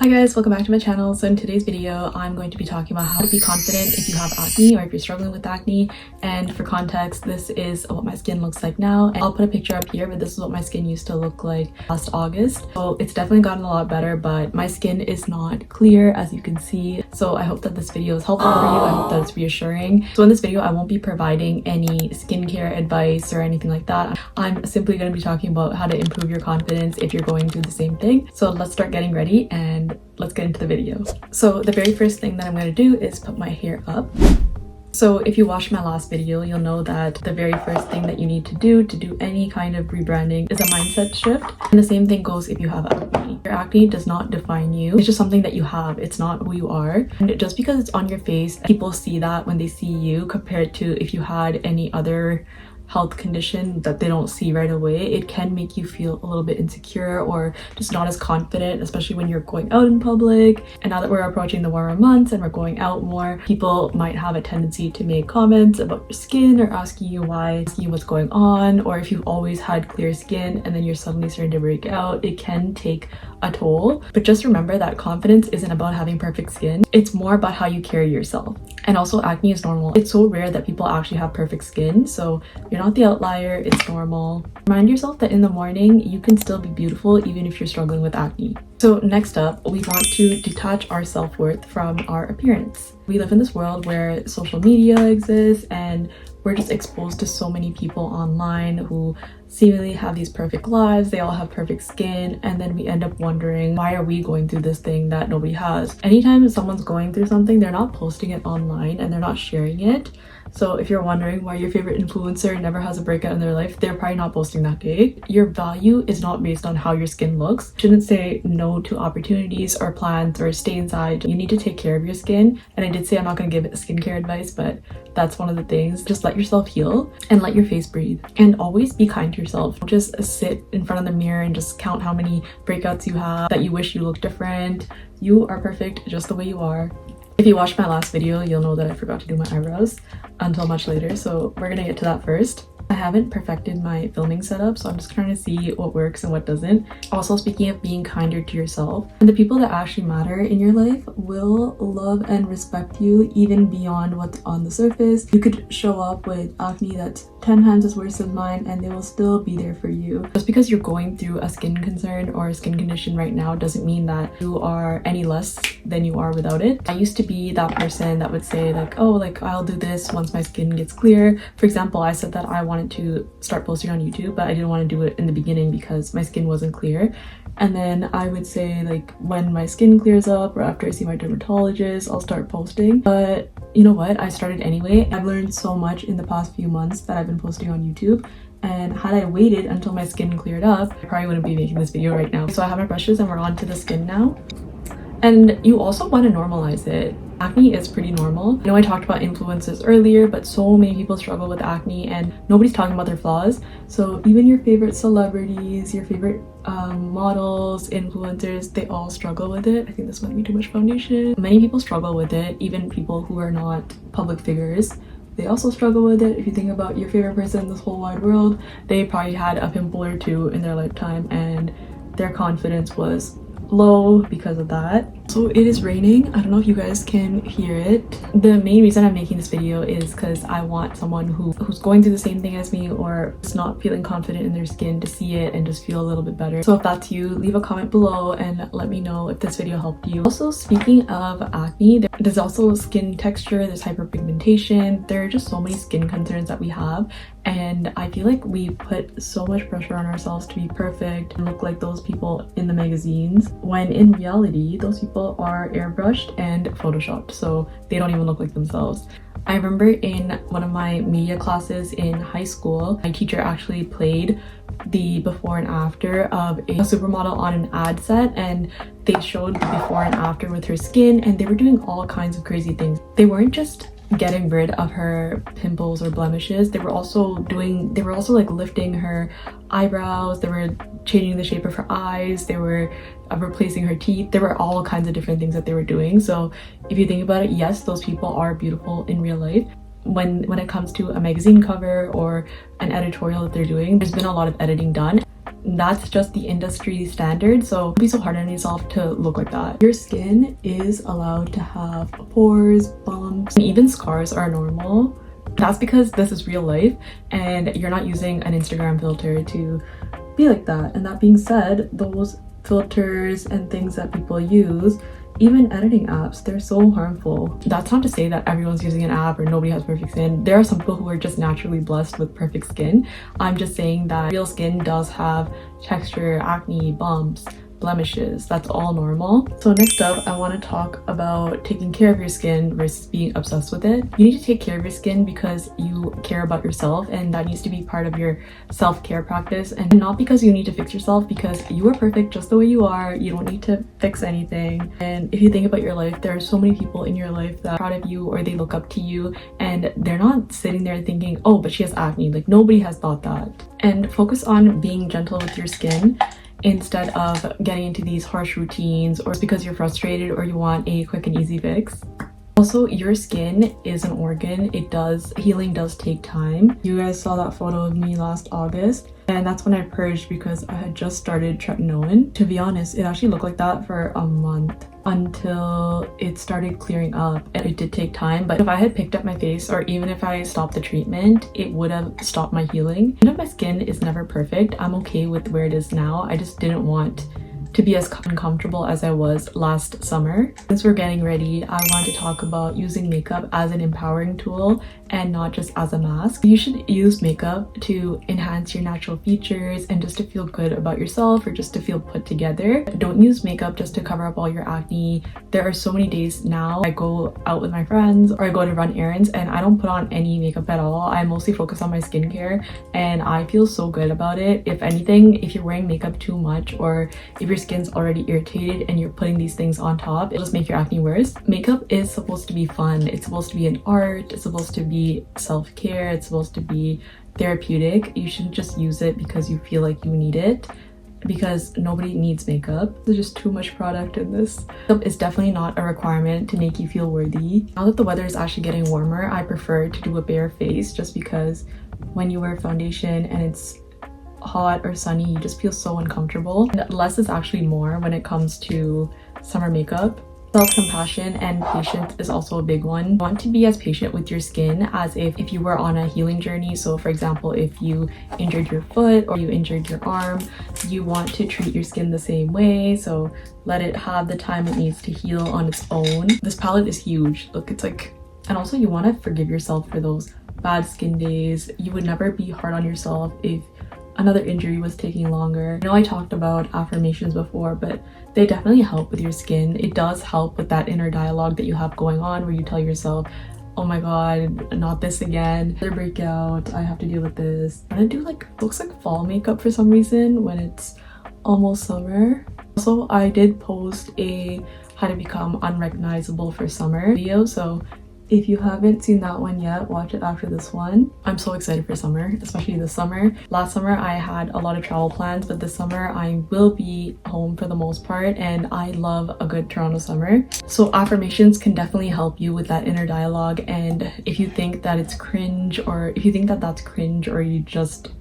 Hi guys, welcome back to my channel. So in today's video, I'm going to be talking about how to be confident if you have acne or if you're struggling with acne. And for context, this is what my skin looks like now. And I'll put a picture up here, but this is what my skin used to look like last August. So it's definitely gotten a lot better, but my skin is not clear, as you can see. So I hope that this video is helpful for you. I hope that it's reassuring. So in this video, I won't be providing any skincare advice or anything like that. I'm simply going to be talking about how to improve your confidence if you're going through the same thing. So let's start getting ready and let's get into the video. So the very first thing that I'm going to do is put my hair up. So if you watched my last video, you'll know that the very first thing that you need to do any kind of rebranding is a mindset shift. And the same thing goes if you have acne. Your acne does not define you. It's just something that you have. It's not who you are. And just because it's on your face, people see that when they see you compared to if you had any other health condition that they don't see right away. It can make you feel a little bit insecure or just not as confident, especially when you're going out in public. And now that we're approaching the warmer months and we're going out more, people might have a tendency to make comments about your skin or asking you what's going on, or if you've always had clear skin and then you're suddenly starting to break out. It can take a toll, but just remember that confidence isn't about having perfect skin. It's more about how you carry yourself. And also, acne is normal. It's so rare that people actually have perfect skin, so you're not the outlier. It's normal. Remind yourself that in the morning you can still be beautiful even if you're struggling with acne. So next up, we want to detach our self-worth from our appearance. We live in this world where social media exists and we're just exposed to so many people online who seemingly have these perfect lives. They all have perfect skin, and then we end up wondering, why are we going through this thing that nobody has? Anytime someone's going through something, they're not posting it online and they're not sharing it. So if you're wondering why your favorite influencer never has a breakout in their life, they're probably not posting that day. Your value is not based on how your skin looks. You shouldn't say no to opportunities or plans or stay inside. You need to take care of your skin. And I did say I'm not going to give skincare advice, but that's one of the things. Just let yourself heal and let your face breathe. And always be kind to yourself. Don't just sit in front of the mirror and just count how many breakouts you have that you wish you looked different. You are perfect just the way you are. If you watched my last video, you'll know that I forgot to do my eyebrows until much later, so we're gonna get to that first. I haven't perfected my filming setup, so I'm just trying to see what works and what doesn't. Also, speaking of being kinder to yourself, and the people that actually matter in your life will love and respect you even beyond what's on the surface. You could show up with acne that's 10 times as worse than mine and they will still be there for you. Just because you're going through a skin concern or a skin condition right now doesn't mean that you are any less than you are without it. I used to be that person that would say like, oh, like I'll do this once my skin gets clear. For example, I said that I wanted to start posting on YouTube, but I didn't want to do it in the beginning because my skin wasn't clear. And then I would say like when my skin clears up or after I see my dermatologist, I'll start posting. But you know what? I started anyway. I've learned so much in the past few months that I've been posting on YouTube. And had I waited until my skin cleared up, I probably wouldn't be making this video right now. So I have my brushes and we're on to the skin now. And you also want to normalize it. Acne is pretty normal. I know I talked about influencers earlier, but so many people struggle with acne and nobody's talking about their flaws. So even your favorite celebrities, your favorite models, influencers, they all struggle with it. I think this might be too much foundation. Many people struggle with it, even people who are not public figures. They also struggle with it. If you think about your favorite person in this whole wide world, they probably had a pimple or two in their lifetime and their confidence was low because of that. So it is raining. I don't know if you guys can hear it. The main reason I'm making this video is because I want someone who's going through the same thing as me or is not feeling confident in their skin to see it and just feel a little bit better. So if that's you, leave a comment below and let me know if this video helped you. Also, speaking of acne, there's also skin texture, there's hyperpigmentation. There are just so many skin concerns that we have, and I feel like we put so much pressure on ourselves to be perfect and look like those people in the magazines, when in reality those people are airbrushed and photoshopped, so they don't even look like themselves. I remember in one of my media classes in high school, my teacher actually played the before and after of a supermodel on an ad set, and they showed the before and after with her skin, and they were doing all kinds of crazy things. They weren't just getting rid of her pimples or blemishes, they were also like lifting her eyebrows, they were changing the shape of her eyes, they were replacing her teeth. There were all kinds of different things that they were doing. So if you think about it, yes, those people are beautiful in real life. When it comes to a magazine cover or an editorial that they're doing, there's been a lot of editing done. that's just the industry standard, so don't be so hard on yourself to look like that. Your skin is allowed to have pores, bumps, and even scars are normal. That's because this is real life and you're not using an Instagram filter to be like that. And that being said, those filters and things that people use, even editing apps, they're so harmful. That's not to say that everyone's using an app or nobody has perfect skin. There are some people who are just naturally blessed with perfect skin. I'm just saying that real skin does have texture, acne, bumps, blemishes. That's all normal. So next up, I want to talk about taking care of your skin versus being obsessed with it. You need to take care of your skin because you care about yourself, and that needs to be part of your self-care practice, and not because you need to fix yourself, because you are perfect just the way you are. You don't need to fix anything. And if you think about your life, there are so many people in your life that are proud of you or they look up to you, and they're not sitting there thinking, oh, but she has acne. Like, nobody has thought that. And focus on being gentle with your skin instead of getting into these harsh routines, or it's because you're frustrated or you want a quick and easy fix. Also, your skin is an organ. Healing does take time. You guys saw that photo of me last August, and that's when I purged because I had just started tretinoin. To be honest, it actually looked like that for a month until it started clearing up, and it did take time. But if I had picked up my face, or even if I stopped the treatment, it would have stopped my healing. Even if my skin is never perfect, I'm okay with where it is now. I just didn't want to be as uncomfortable as I was last summer. Since we're getting ready, I want to talk about using makeup as an empowering tool and not just as a mask. You should use makeup to enhance your natural features and just to feel good about yourself, or just to feel put together. Don't use makeup just to cover up all your acne. There are so many days now I go out with my friends or I go to run errands and I don't put on any makeup at all. I mostly focus on my skincare and I feel so good about it. If anything, if you're wearing makeup too much, or if your skin's already irritated and you're putting these things on top, it'll just make your acne worse. Makeup is supposed to be fun. It's supposed to be an art. It's supposed to be self-care. It's supposed to be therapeutic. You shouldn't just use it because you feel like you need it, because nobody needs makeup. There's just too much product in this. Makeup is definitely not a requirement to make you feel worthy. Now that the weather is actually getting warmer, I prefer to do a bare face, just because when you wear foundation and it's hot or sunny, you just feel so uncomfortable. And less is actually more when it comes to summer makeup. Self-compassion and patience is also a big one. You want to be as patient with your skin as if you were on a healing journey. So for example, if you injured your foot or you injured your arm, you want to treat your skin the same way. So let it have the time it needs to heal on its own. This palette is huge. Look, it's like, and also you want to forgive yourself for those bad skin days. You would never be hard on yourself if another injury was taking longer. I know I talked about affirmations before, but they definitely help with your skin. It does help with that inner dialogue that you have going on, where you tell yourself, oh my god, not this again, another breakout, I have to deal with this. I'm gonna do like, looks like fall makeup for some reason when it's almost summer. Also, I did post a how to become unrecognizable for summer video, so if you haven't seen that one yet, watch it after this one. I'm so excited for summer, especially this summer. Last summer I had a lot of travel plans, but this summer I will be home for the most part, and I love a good Toronto summer. So affirmations can definitely help you with that inner dialogue, and if you think that it's cringe, or if you think that that's cringe, or you just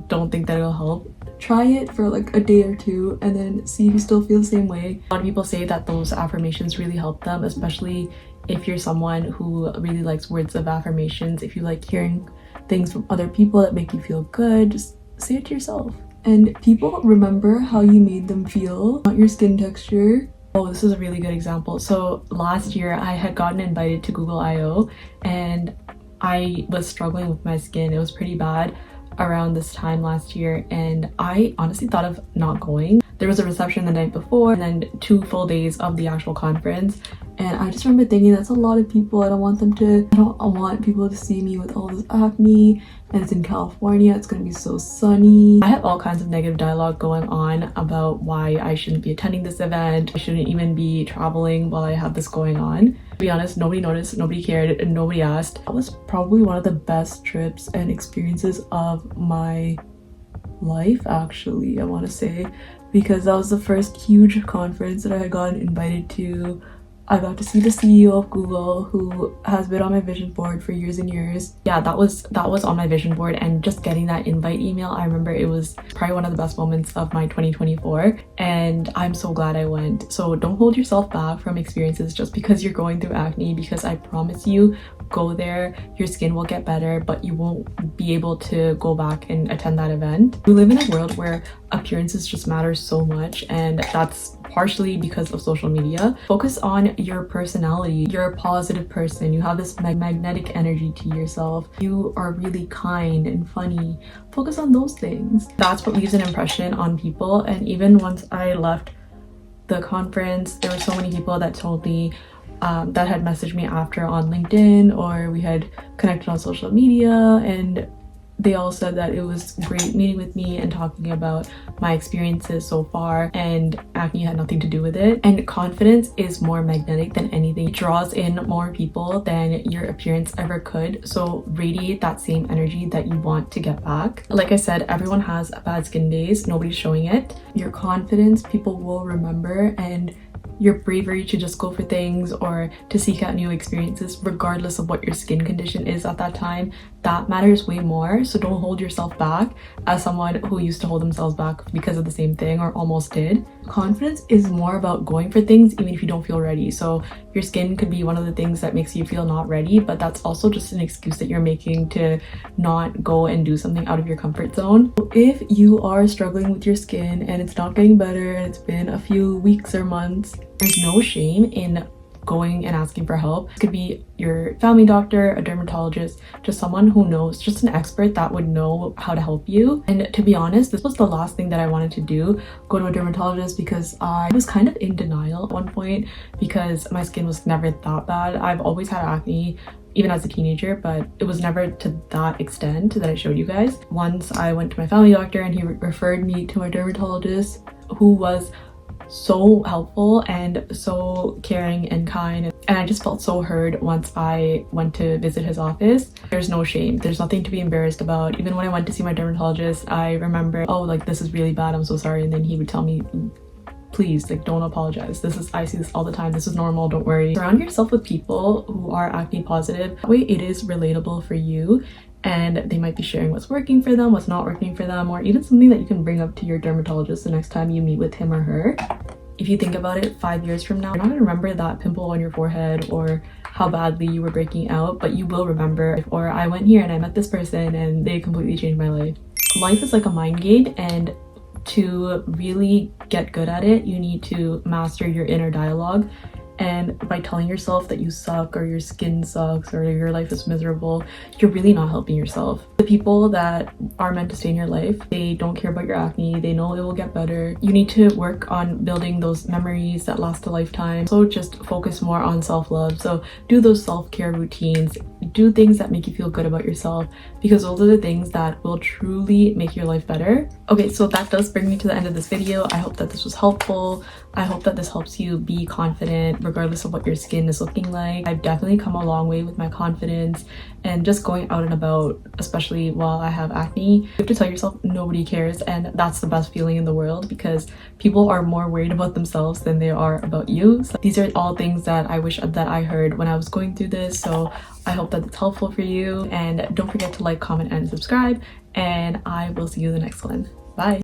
don't think that it'll help, try it for like a day or two and then see if you still feel the same way. A lot of people say that those affirmations really help them, especially if you're someone who really likes words of affirmations. If you like hearing things from other people that make you feel good, just say it to yourself. And people remember how you made them feel, not your skin texture. Oh, this is a really good example. So last year I had gotten invited to Google I/O and I was struggling with my skin. It was pretty bad around this time last year, and I honestly thought of not going. There was a reception the night before and then 2 full days of the actual conference, and I just remember thinking, that's a lot of people. I don't want people to see me with all this acne, and it's in California, it's gonna be so sunny. I had all kinds of negative dialogue going on about why I shouldn't be attending this event. I shouldn't even be traveling while I have this going on. To be honest, nobody noticed, nobody cared, and nobody asked. That was probably one of the best trips and experiences of my life, actually, I want to say, because that was the first huge conference that I had gotten invited to. I got to see the CEO of Google, who has been on my vision board for years and years. Yeah, that was on my vision board, and just getting that invite email, I remember it was probably one of the best moments of my 2024, and I'm so glad I went. So don't hold yourself back from experiences just because you're going through acne, because I promise you, go there, your skin will get better, but you won't be able to go back and attend that event. We live in a world where appearances just matter so much, and that's partially because of social media. Focus on your personality. You're a positive person. You have this magnetic energy to yourself. You are really kind and funny. Focus on those things. That's what leaves an impression on people. And even once I left the conference, there were so many people that told me that had messaged me after on LinkedIn, or we had connected on social media, and they all said that it was great meeting with me and talking about my experiences so far, and acne had nothing to do with it. And confidence is more magnetic than anything. It draws in more people than your appearance ever could. So radiate that same energy that you want to get back. Like I said, everyone has bad skin days. Nobody's showing it. Your confidence, people will remember, and your bravery to just go for things or to seek out new experiences regardless of what your skin condition is at that time, that matters way more. So don't hold yourself back. As someone who used to hold themselves back because of the same thing or almost did, confidence is more about going for things even if you don't feel ready. So your skin could be one of the things that makes you feel not ready, but that's also just an excuse that you're making to not go and do something out of your comfort zone. If you are struggling with your skin and it's not getting better and it's been a few weeks or months, there's no shame in going and asking for help. It could be your family doctor, a dermatologist, just someone who knows, just an expert that would know how to help you. And to be honest, this was the last thing that I wanted to do, go to a dermatologist, because I was kind of in denial at one point because my skin was never that bad. I've always had acne even as a teenager, but it was never to that extent that I showed you guys. Once I went to my family doctor and he referred me to a dermatologist who was so helpful and so caring and kind, and I just felt so heard once I went to visit his office. There's no shame, there's nothing to be embarrassed about. Even when I went to see my dermatologist, I remember, oh, like, this is really bad, I'm so sorry, and then he would tell me, please, like, don't apologize, I see this all the time, this is normal, don't worry. Surround yourself with people who are acne positive. That way it is relatable for you, and they might be sharing what's working for them, what's not working for them, or even something that you can bring up to your dermatologist the next time you meet with him or her. If you think about it, 5 years from now, you're not gonna remember that pimple on your forehead or how badly you were breaking out, but you will remember, or I went here and I met this person and they completely changed my life. Life is like a mind game, and to really get good at it, you need to master your inner dialogue. And by telling yourself that you suck, or your skin sucks, or your life is miserable, you're really not helping yourself. The people that are meant to stay in your life, they don't care about your acne, they know it will get better. You need to work on building those memories that last a lifetime. So just focus more on self-love. So do those self-care routines, do things that make you feel good about yourself, because those are the things that will truly make your life better. Okay, so that does bring me to the end of this video. I hope that this was helpful. I hope that this helps you be confident regardless of what your skin is looking like. I've definitely come a long way with my confidence and just going out and about, especially while I have acne. You have to tell yourself nobody cares, and that's the best feeling in the world, because people are more worried about themselves than they are about you. So these are all things that I wish that I heard when I was going through this. So I hope that it's helpful for you, and don't forget to like, comment, and subscribe, and I will see you in the next one. Bye.